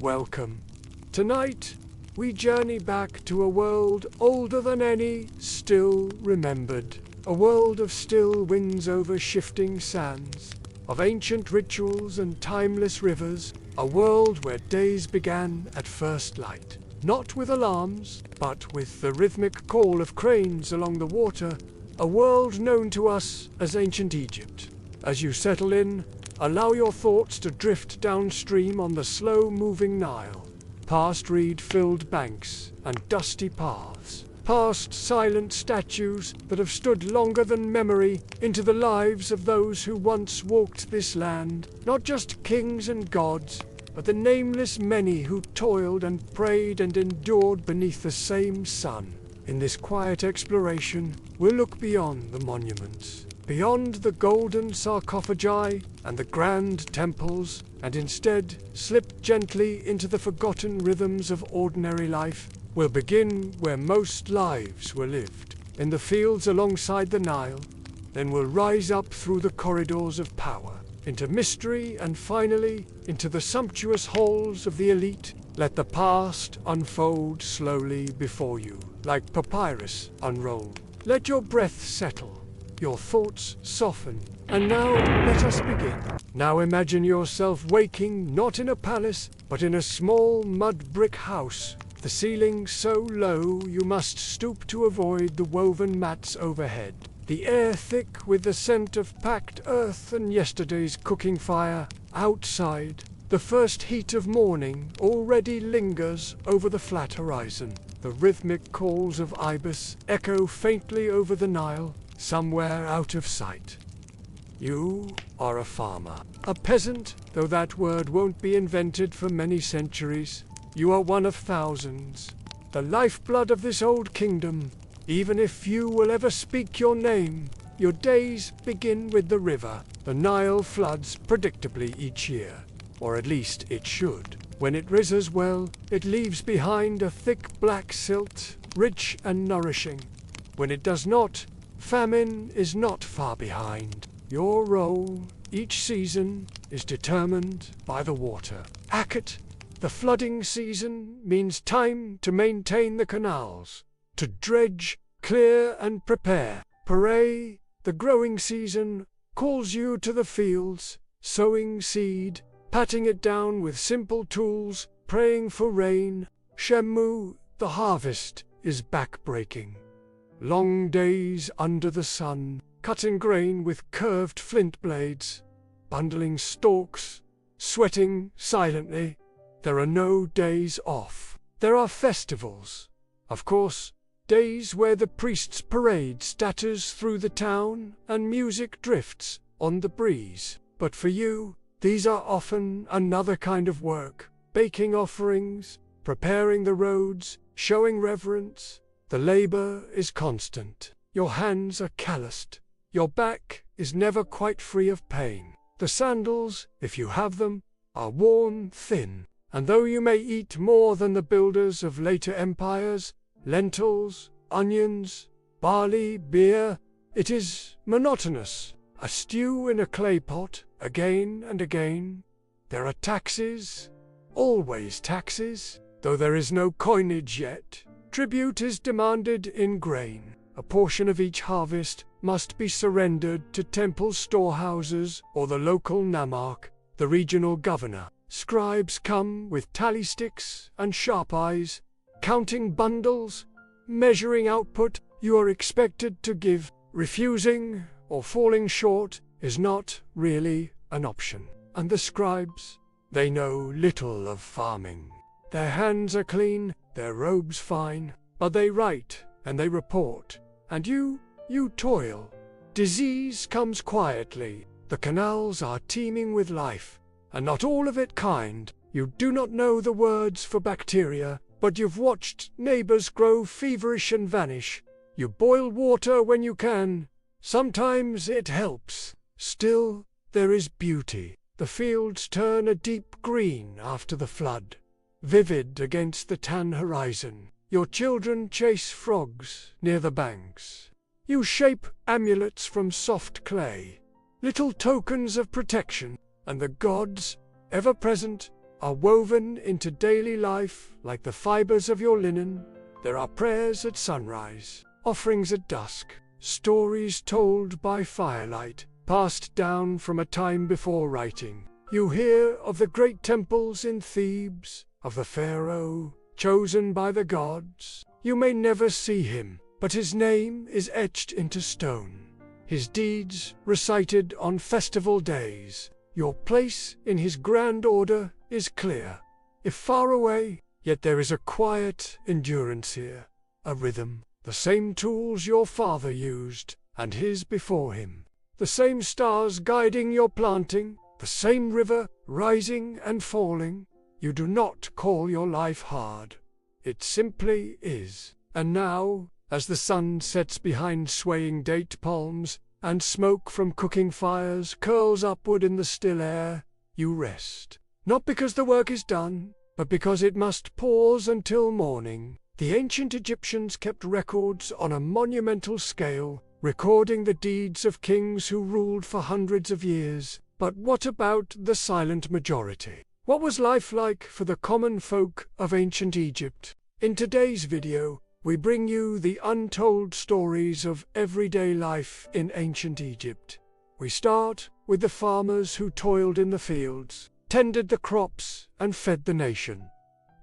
welcome. Tonight, we journey back to a world older than any still remembered. A world of still winds over shifting sands, of ancient rituals and timeless rivers. A world where days began at first light. Not with alarms, but with the rhythmic call of cranes along the water. A world known to us as ancient Egypt. As you settle in, allow your thoughts to drift downstream on the slow-moving Nile, past reed-filled banks and dusty paths, past silent statues that have stood longer than memory, into the lives of those who once walked this land, not just kings and gods, but the nameless many who toiled and prayed and endured beneath the same sun. In this quiet exploration, we'll look beyond the monuments, beyond the golden sarcophagi and the grand temples, and instead slip gently into the forgotten rhythms of ordinary life. We'll begin where most lives were lived, in the fields alongside the Nile. Then we'll rise up through the corridors of power, into mystery, and finally into the sumptuous halls of the elite. Let the past unfold slowly before you, like papyrus unrolled. Let your breath settle, your thoughts soften, and now let us begin. Now imagine yourself waking not in a palace, but in a small mud brick house, the ceiling so low you must stoop to avoid the woven mats overhead. The air thick with the scent of packed earth and yesterday's cooking fire. Outside, the first heat of morning already lingers over the flat horizon. The rhythmic calls of ibis echo faintly over the Nile, somewhere out of sight. You are a farmer, a peasant, though that word won't be invented for many centuries. You are one of thousands, the lifeblood of this old kingdom. Even if few will ever speak your name, your days begin with the river. The Nile floods predictably each year, or at least it should. When it rises well, it leaves behind a thick black silt, rich and nourishing. When it does not, famine is not far behind. Your role, each season, is determined by the water. Akhet, the flooding season, means time to maintain the canals, to dredge, clear and prepare. Pare, the growing season, calls you to the fields, sowing seed, patting it down with simple tools, praying for rain. Shemu, the harvest, is back-breaking. Long days under the sun, cutting grain with curved flint blades, bundling stalks, sweating silently. There are no days off. There are festivals. Of course, days where the priest's parade statters through the town and music drifts on the breeze. But for you, these are often another kind of work. Baking offerings, preparing the roads, showing reverence. The labor is constant. Your hands are calloused. Your back is never quite free of pain. The sandals, if you have them, are worn thin. And though you may eat more than the builders of later empires, lentils, onions, barley, beer, it is monotonous. A stew in a clay pot, again and again. There are taxes, always taxes, though there is no coinage yet. Tribute is demanded in grain. A portion of each harvest must be surrendered to temple storehouses or the local namarch, the regional governor. Scribes come with tally sticks and sharp eyes, counting bundles, measuring output. You are expected to give. Refusing or falling short is not really an option. And the scribes, they know little of farming. Their hands are clean, their robes fine, but they write and they report. And you toil. Disease comes quietly. The canals are teeming with life, and not all of it kind. You do not know the words for bacteria, but you've watched neighbors grow feverish and vanish. You boil water when you can. Sometimes it helps. Still, there is beauty. The fields turn a deep green after the flood, vivid against the tan horizon. Your children chase frogs near the banks. You shape amulets from soft clay, little tokens of protection, and the gods, ever present, are woven into daily life like the fibers of your linen. There are prayers at sunrise, offerings at dusk, stories told by firelight, passed down from a time before writing. You hear of the great temples in Thebes, of the pharaoh chosen by the gods. You may never see him, but his name is etched into stone. His deeds recited on festival days. Your place in his grand order is clear. If far away, yet there is a quiet endurance here, a rhythm, the same tools your father used, and his before him, the same stars guiding your planting, the same river rising and falling. You do not call your life hard. It simply is. And now, as the sun sets behind swaying date palms, and smoke from cooking fires curls upward in the still air, you rest. Not because the work is done, but because it must pause until morning. The ancient Egyptians kept records on a monumental scale, recording the deeds of kings who ruled for hundreds of years. But what about the silent majority? What was life like for the common folk of ancient Egypt? In today's video, we bring you the untold stories of everyday life in ancient Egypt. We start with the farmers who toiled in the fields, tended the crops, and fed the nation.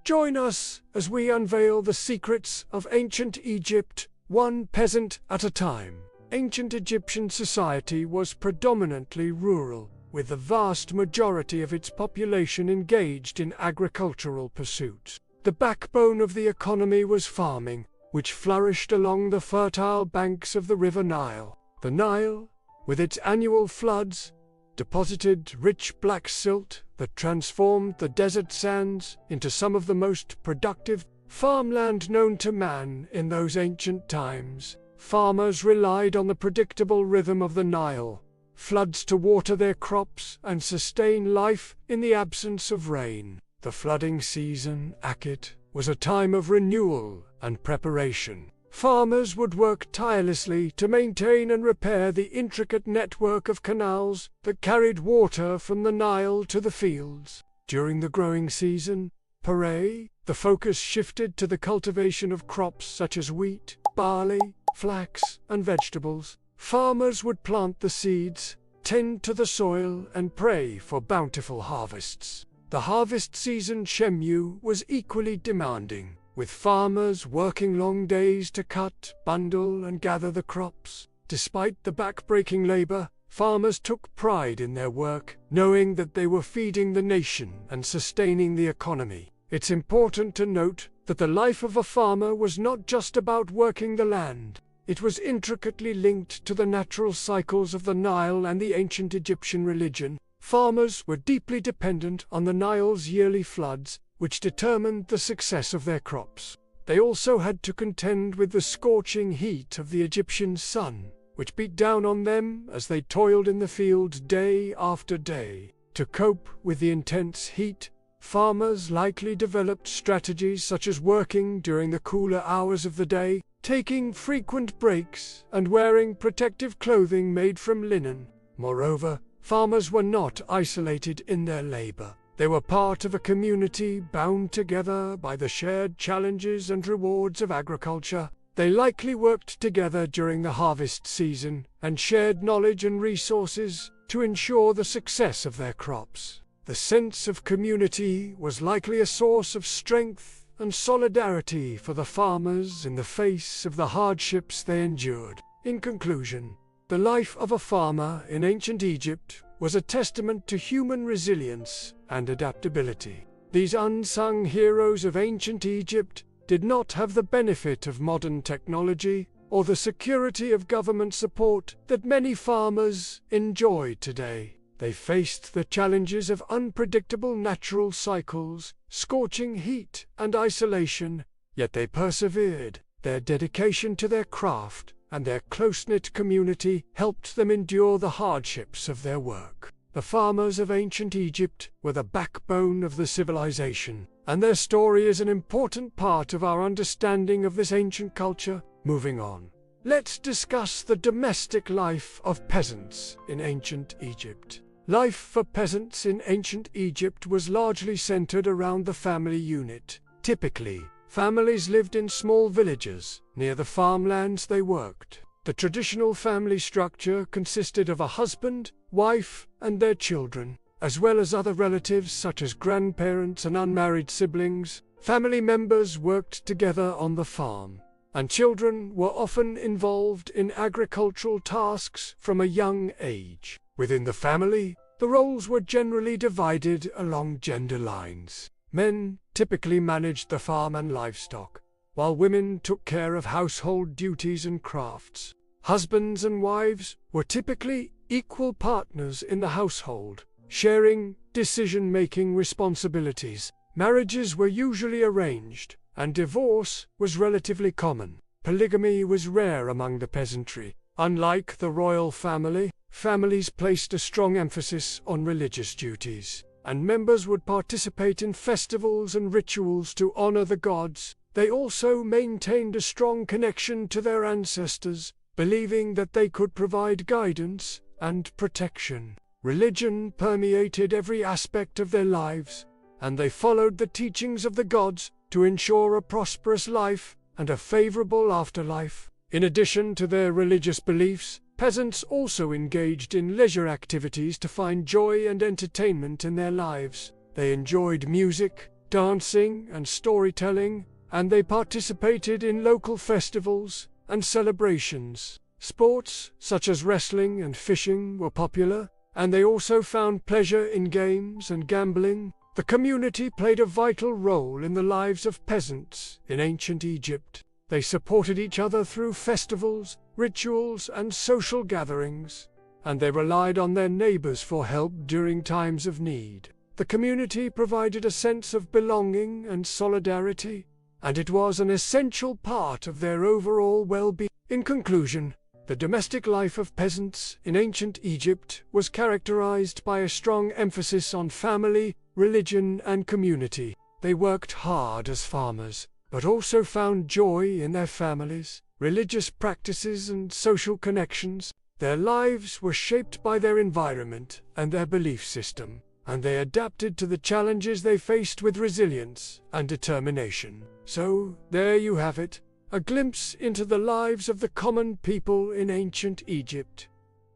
Join us as we unveil the secrets of ancient Egypt, one peasant at a time. Ancient Egyptian society was predominantly rural, with the vast majority of its population engaged in agricultural pursuits. The backbone of the economy was farming, which flourished along the fertile banks of the River Nile. The Nile, with its annual floods, deposited rich black silt that transformed the desert sands into some of the most productive farmland known to man in those ancient times. Farmers relied on the predictable rhythm of the Nile, floods to water their crops and sustain life in the absence of rain. The flooding season, Akit, was a time of renewal and preparation. Farmers would work tirelessly to maintain and repair the intricate network of canals that carried water from the Nile to the fields. During the growing season, Pare, the focus shifted to the cultivation of crops such as wheat, barley, flax, and vegetables. Farmers would plant the seeds, tend to the soil, and pray for bountiful harvests. The harvest season Shemu was equally demanding, with farmers working long days to cut, bundle, and gather the crops. Despite the back-breaking labor, farmers took pride in their work, knowing that they were feeding the nation and sustaining the economy. It's important to note that the life of a farmer was not just about working the land. It was intricately linked to the natural cycles of the Nile and the ancient Egyptian religion. Farmers were deeply dependent on the Nile's yearly floods, which determined the success of their crops. They also had to contend with the scorching heat of the Egyptian sun, which beat down on them as they toiled in the fields day after day. To cope with the intense heat, farmers likely developed strategies such as working during the cooler hours of the day, taking frequent breaks, and wearing protective clothing made from linen. Moreover, farmers were not isolated in their labor. They were part of a community bound together by the shared challenges and rewards of agriculture. They likely worked together during the harvest season and shared knowledge and resources to ensure the success of their crops. The sense of community was likely a source of strength and solidarity for the farmers in the face of the hardships they endured. In conclusion, the life of a farmer in ancient Egypt was a testament to human resilience and adaptability. These unsung heroes of ancient Egypt did not have the benefit of modern technology or the security of government support that many farmers enjoy today. They faced the challenges of unpredictable natural cycles, scorching heat, and isolation, yet they persevered. Their dedication to their craft and their close-knit community helped them endure the hardships of their work. The farmers of ancient Egypt were the backbone of the civilization, and their story is an important part of our understanding of this ancient culture. Moving on, let's discuss the domestic life of peasants in ancient Egypt. Life for peasants in ancient Egypt was largely centered around the family unit. Typically, families lived in small villages near the farmlands they worked. The traditional family structure consisted of a husband, wife, and their children, as well as other relatives such as grandparents and unmarried siblings. Family members worked together on the farm, and children were often involved in agricultural tasks from a young age. Within the family, the roles were generally divided along gender lines. Men typically managed the farm and livestock, while women took care of household duties and crafts. Husbands and wives were typically equal partners in the household, sharing decision-making responsibilities. Marriages were usually arranged, and divorce was relatively common. Polygamy was rare among the peasantry. Unlike the royal family, families placed a strong emphasis on religious duties, and members would participate in festivals and rituals to honor the gods. They also maintained a strong connection to their ancestors, believing that they could provide guidance and protection. Religion permeated every aspect of their lives, and they followed the teachings of the gods to ensure a prosperous life and a favorable afterlife. In addition to their religious beliefs, peasants also engaged in leisure activities to find joy and entertainment in their lives. They enjoyed music, dancing, and storytelling, and they participated in local festivals and celebrations. Sports, such as wrestling and fishing, were popular, and they also found pleasure in games and gambling. The community played a vital role in the lives of peasants in ancient Egypt. They supported each other through festivals, rituals, and social gatherings, and they relied on their neighbors for help during times of need. The community provided a sense of belonging and solidarity, and it was an essential part of their overall well-being. In conclusion, the domestic life of peasants in ancient Egypt was characterized by a strong emphasis on family, religion, and community. They worked hard as farmers, but also found joy in their families, religious practices, and social connections. Their lives were shaped by their environment and their belief system, and they adapted to the challenges they faced with resilience and determination. So, there you have it, a glimpse into the lives of the common people in ancient Egypt.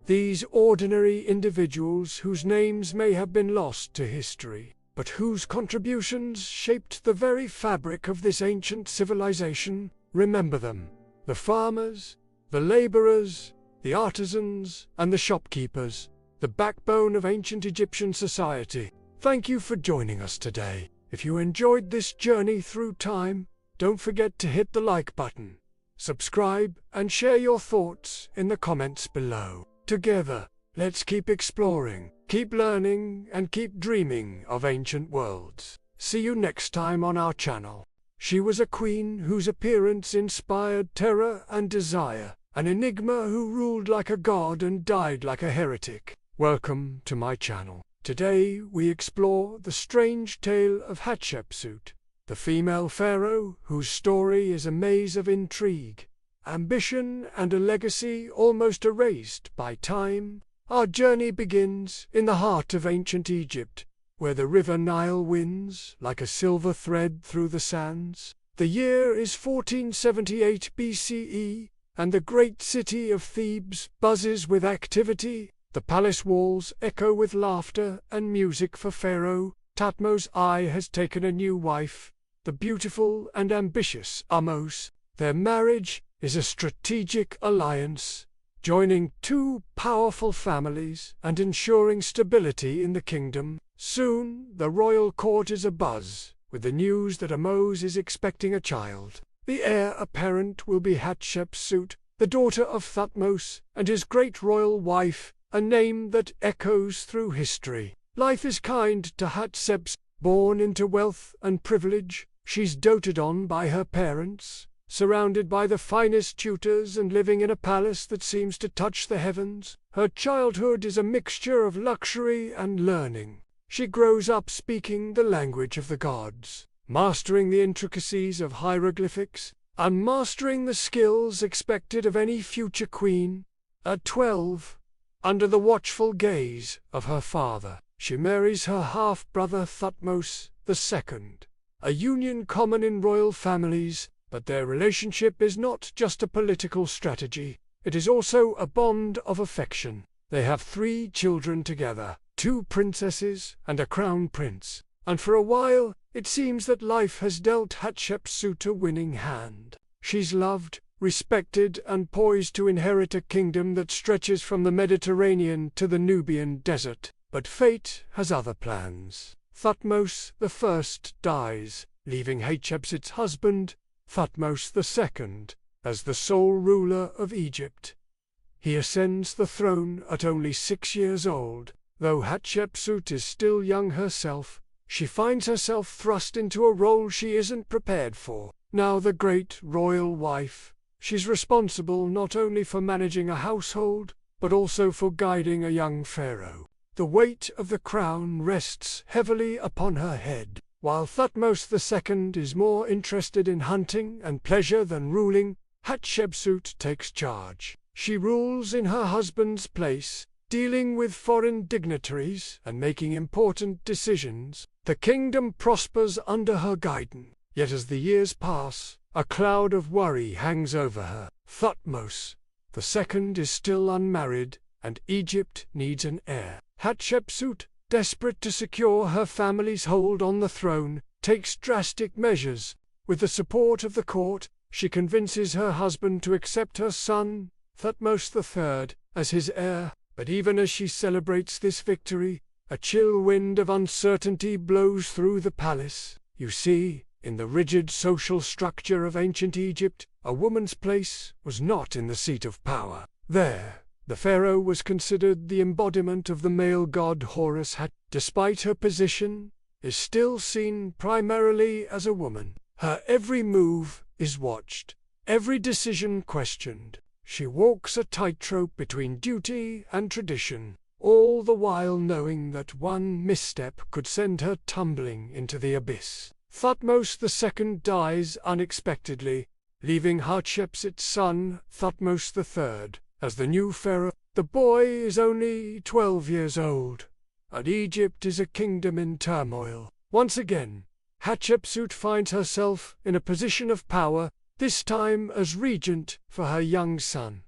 These ordinary individuals whose names may have been lost to history, but whose contributions shaped the very fabric of this ancient civilization. Remember them: the farmers, the laborers, the artisans, and the shopkeepers, the backbone of ancient Egyptian society. Thank you for joining us today. If you enjoyed this journey through time, don't forget to hit the like button, subscribe, and share your thoughts in the comments below. Together, let's keep exploring, keep learning, and keep dreaming of ancient worlds. See you next time on our channel. She was a queen whose appearance inspired terror and desire, an enigma who ruled like a god and died like a heretic. Welcome to my channel. Today we explore the strange tale of Hatshepsut, the female pharaoh whose story is a maze of intrigue, ambition, and a legacy almost erased by time. Our journey begins in the heart of ancient Egypt, where the river Nile winds like a silver thread through the sands. The year is 1478 BCE, and the great city of Thebes buzzes with activity. The palace walls echo with laughter and music, for Pharaoh Thutmose I has taken a new wife, the beautiful and ambitious Ahmose. Their marriage is a strategic alliance, joining two powerful families and ensuring stability in the kingdom. Soon, the royal court is abuzz with the news that Ahmose is expecting a child. The heir apparent will be Hatshepsut, the daughter of Thutmose and his great royal wife, a name that echoes through history. Life is kind to Hatshepsut. Born into wealth and privilege, she's doted on by her parents, surrounded by the finest tutors and living in a palace that seems to touch the heavens. Her childhood is a mixture of luxury and learning. She grows up speaking the language of the gods, mastering the intricacies of hieroglyphics, and mastering the skills expected of any future queen. At 12, Under the watchful gaze of her father, she marries her half-brother Thutmose II, a union common in royal families, but their relationship is not just a political strategy, it is also a bond of affection. They have 3 children together, 2 princesses and a crown prince, and for a while it seems that life has dealt Hatshepsut a winning hand. She's loved, respected, and poised to inherit a kingdom that stretches from the Mediterranean to the Nubian desert. But fate has other plans. Thutmose I dies, leaving Hatshepsut's husband, Thutmose II, as the sole ruler of Egypt. He ascends the throne at only 6 years old. Though Hatshepsut is still young herself, she finds herself thrust into a role she isn't prepared for. Now the great royal wife, she's responsible not only for managing a household, but also for guiding a young pharaoh. The weight of the crown rests heavily upon her head. While Thutmose II is more interested in hunting and pleasure than ruling, Hatshepsut takes charge. She rules in her husband's place, dealing with foreign dignitaries and making important decisions. The kingdom prospers under her guidance. Yet as the years pass, a cloud of worry hangs over her. Thutmose II is still unmarried, and Egypt needs an heir. Hatshepsut, desperate to secure her family's hold on the throne, takes drastic measures. With the support of the court, she convinces her husband to accept her son, Thutmose III, as his heir. But even as she celebrates this victory, a chill wind of uncertainty blows through the palace. You see, in the rigid social structure of ancient Egypt, a woman's place was not in the seat of power. There, the pharaoh was considered the embodiment of the male god Horus. Despite her position, is still seen primarily as a woman. Her every move is watched, every decision questioned. She walks a tightrope between duty and tradition, all the while knowing that one misstep could send her tumbling into the abyss. Thutmose II dies unexpectedly, leaving Hatshepsut's son, Thutmose III, as the new pharaoh. The boy is only 12 years old, and Egypt is a kingdom in turmoil. Once again, Hatshepsut finds herself in a position of power, this time as regent for her young son.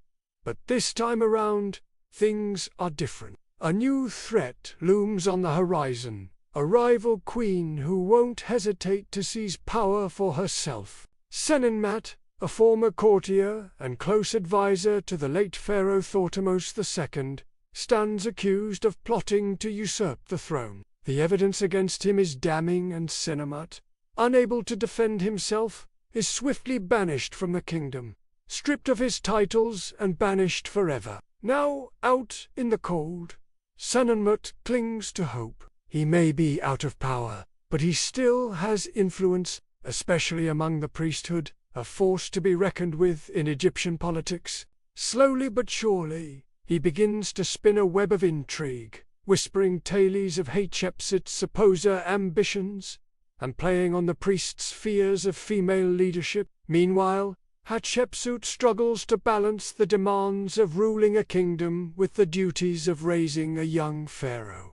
But this time around, things are different. A new threat looms on the horizon, a rival queen who won't hesitate to seize power for herself. Senenmat, a former courtier and close advisor to the late pharaoh Thutmose II, stands accused of plotting to usurp the throne. The evidence against him is damning, and Senenmat, unable to defend himself, is swiftly banished from the kingdom, stripped of his titles and banished forever. Now out in the cold, Senenmat clings to hope. He may be out of power, but he still has influence, especially among the priesthood, a force to be reckoned with in Egyptian politics. Slowly but surely, he begins to spin a web of intrigue, whispering tales of Hatshepsut's supposed ambitions, and playing on the priests' fears of female leadership. Meanwhile, Hatshepsut struggles to balance the demands of ruling a kingdom with the duties of raising a young pharaoh.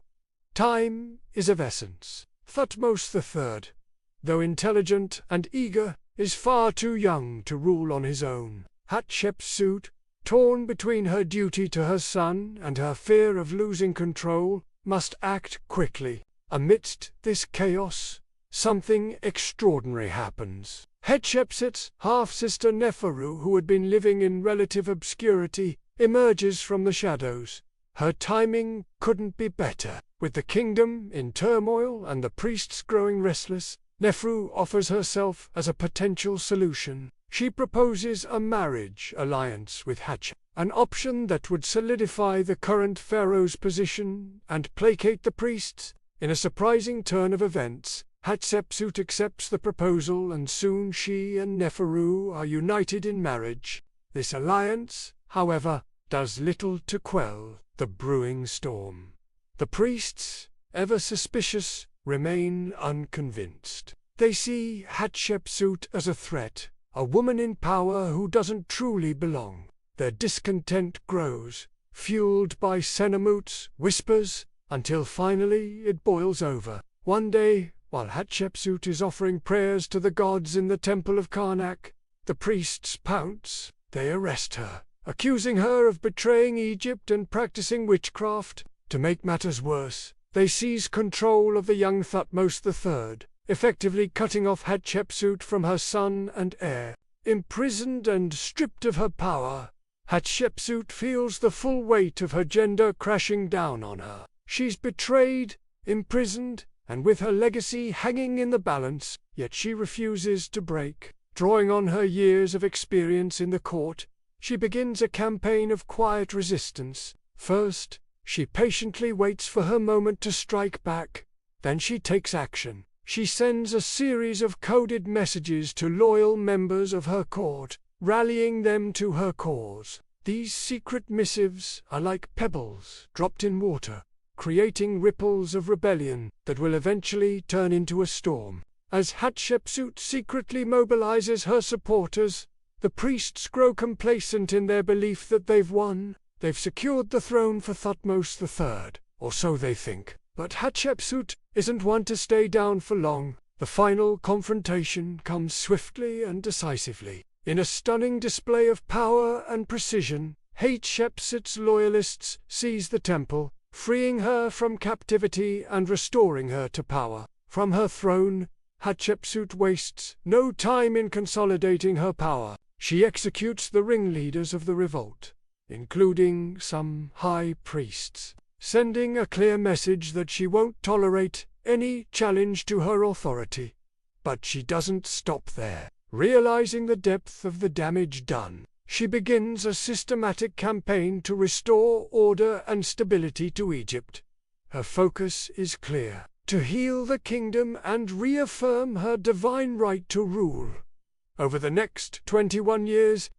Time is of essence. Thutmose III, though intelligent and eager, is far too young to rule on his own. Hatshepsut, torn between her duty to her son and her fear of losing control, must act quickly. Amidst this chaos, something extraordinary happens. Hatshepsut's half-sister Neferu, who had been living in relative obscurity, emerges from the shadows. Her timing couldn't be better. With the kingdom in turmoil and the priests growing restless, Neferu offers herself as a potential solution. She proposes a marriage alliance with Hatshepsut, an option that would solidify the current pharaoh's position and placate the priests. In a surprising turn of events, Hatshepsut accepts the proposal, and soon she and Neferu are united in marriage. This alliance, however, does little to quell the brewing storm. The priests, ever suspicious, remain unconvinced. They see Hatshepsut as a threat, a woman in power who doesn't truly belong. Their discontent grows, fueled by Senamute's whispers, until finally it boils over. One day, while Hatshepsut is offering prayers to the gods in the temple of Karnak, the priests pounce. They arrest her, accusing her of betraying Egypt and practicing witchcraft. To make matters worse, they seize control of the young Thutmose III, effectively cutting off Hatshepsut from her son and heir. Imprisoned and stripped of her power, Hatshepsut feels the full weight of her gender crashing down on her. She's betrayed, imprisoned, and with her legacy hanging in the balance, yet she refuses to break. Drawing on her years of experience in the court, she begins a campaign of quiet resistance. First, she patiently waits for her moment to strike back. Then she takes action. She sends a series of coded messages to loyal members of her court, rallying them to her cause. These secret missives are like pebbles dropped in water, creating ripples of rebellion that will eventually turn into a storm. As Hatshepsut secretly mobilizes her supporters, the priests grow complacent in their belief that they've won. They've secured the throne for Thutmose III, or so they think. But Hatshepsut isn't one to stay down for long. The final confrontation comes swiftly and decisively. In a stunning display of power and precision, Hatshepsut's loyalists seize the temple, freeing her from captivity and restoring her to power. From her throne, Hatshepsut wastes no time in consolidating her power. She executes the ringleaders of the revolt, including some high priests, sending a clear message that she won't tolerate any challenge to her authority. But she doesn't stop there. Realizing the depth of the damage done, she begins a systematic campaign to restore order and stability to Egypt. Her focus is clear: to heal the kingdom and reaffirm her divine right to rule. Over the next 21 years,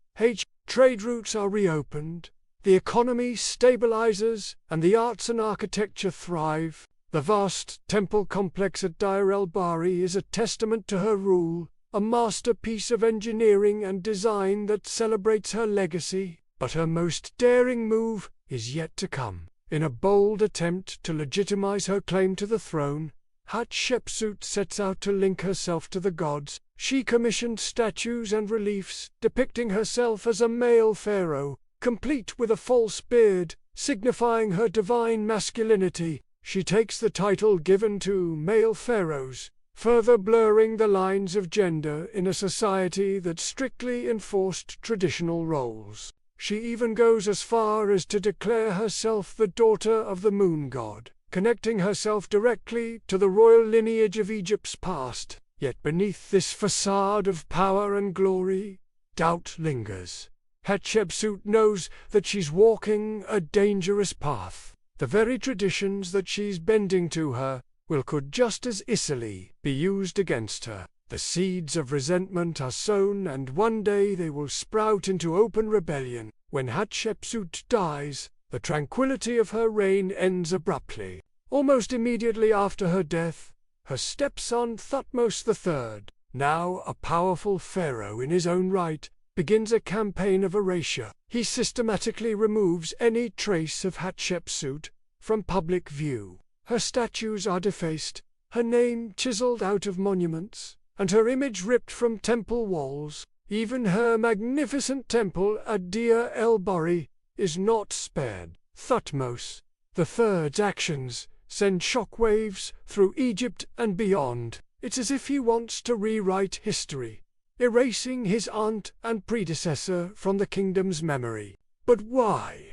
trade routes are reopened, the economy stabilizes, and the arts and architecture thrive. The vast temple complex at Deir el-Bahari is a testament to her rule, a masterpiece of engineering and design that celebrates her legacy. But her most daring move is yet to come. In a bold attempt to legitimize her claim to the throne, Hatshepsut sets out to link herself to the gods. She commissioned statues and reliefs depicting herself as a male pharaoh, complete with a false beard, signifying her divine masculinity. She takes the title given to male pharaohs, further blurring the lines of gender in a society that strictly enforced traditional roles. She even goes as far as to declare herself the daughter of the moon god, connecting herself directly to the royal lineage of Egypt's past. Yet beneath this facade of power and glory, doubt lingers. Hatshepsut knows that she's walking a dangerous path. The very traditions that she's bending to her could just as easily be used against her. The seeds of resentment are sown, and one day they will sprout into open rebellion. When Hatshepsut dies, the tranquility of her reign ends abruptly. Almost immediately after her death, her stepson Thutmose III, now a powerful pharaoh in his own right, begins a campaign of erasure. He systematically removes any trace of Hatshepsut from public view. Her statues are defaced, her name chiseled out of monuments, and her image ripped from temple walls. Even her magnificent temple at Deir el-Bahari is not spared. Thutmose III's actions send shockwaves through Egypt and beyond. It's as if he wants to rewrite history, erasing his aunt and predecessor from the kingdom's memory. But why?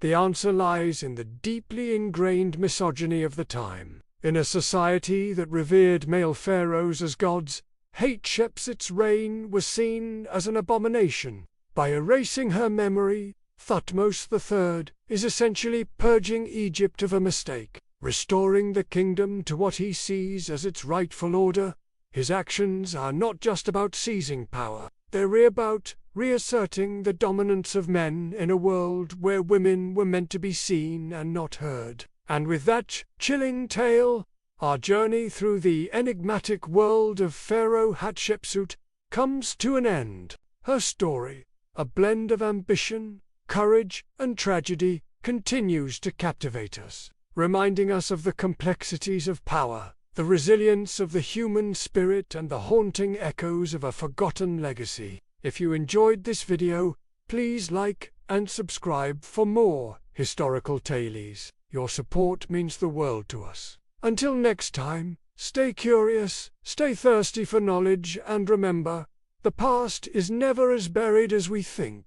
The answer lies in the deeply ingrained misogyny of the time. In a society that revered male pharaohs as gods, Hatshepsut's reign was seen as an abomination. By erasing her memory, Thutmose III is essentially purging Egypt of a mistake, restoring the kingdom to what he sees as its rightful order. His actions are not just about seizing power, they're about reasserting the dominance of men in a world where women were meant to be seen and not heard. And with that chilling tale, our journey through the enigmatic world of Pharaoh Hatshepsut comes to an end. Her story, a blend of ambition, courage, and tragedy, continues to captivate us, reminding us of the complexities of power, the resilience of the human spirit, and the haunting echoes of a forgotten legacy. If you enjoyed this video, please like and subscribe for more historical tales. Your support means the world to us. Until next time, stay curious, stay thirsty for knowledge, and remember, the past is never as buried as we think.